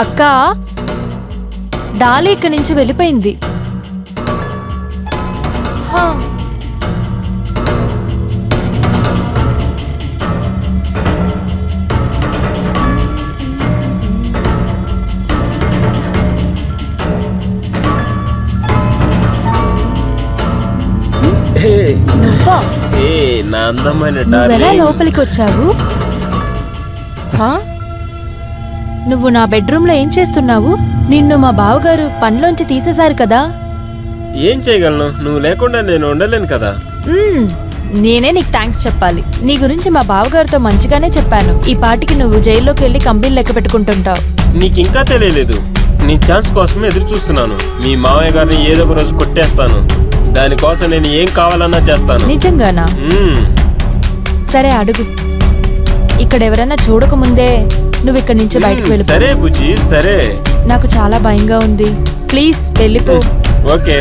అక్క, డాలి ఇక్కడి నుంచి వెళ్ళిపోయింది. హా. నువ్వా? నా అందమైన నువ్వెలా లోపలికి వచ్చావు? హా? నువ్వు నా బెడ్రూమ్ లో ఏం చేస్తున్నావు? నిన్ను మా బావగారు పనిలోంచి తీసేశారు కదా. ఏం చేయగలను? నువ్వు లేకుండా నేను ఉండలేను కదా. నేనే నీకు థ్యాంక్స్ చెప్పాలి. నీ గురించి మా బావగారితో మంచిగానే చెప్పాను. ఈ పాటికి నువ్వు జైల్లోకి వెళ్ళి కంపెనీలు లెక్క పెట్టుకుంటుంటావు. నీకు ఇంకా తెలియలేదు. నీ ఛాన్స్ కోసమే ఎదురు చూస్తున్నాను. మీ మామయ్య గారిని ఏదో ఒక రోజు కొట్టేస్తాను. దానికోసం నేను ఏం కావాలన్నా చేస్తాను. నిజంగానా? సరే అడుగు. ఇక్కడ ఎవరైనా చూడకముందే నువ్వు ఇక్కడి నుంచి బయటకు వెళ్ళిపో. సరే బుజ్జి, సరే. నాకు చాలా భయంగా ఉంది. ప్లీజ్ వెళ్ళిపో. ఓకే.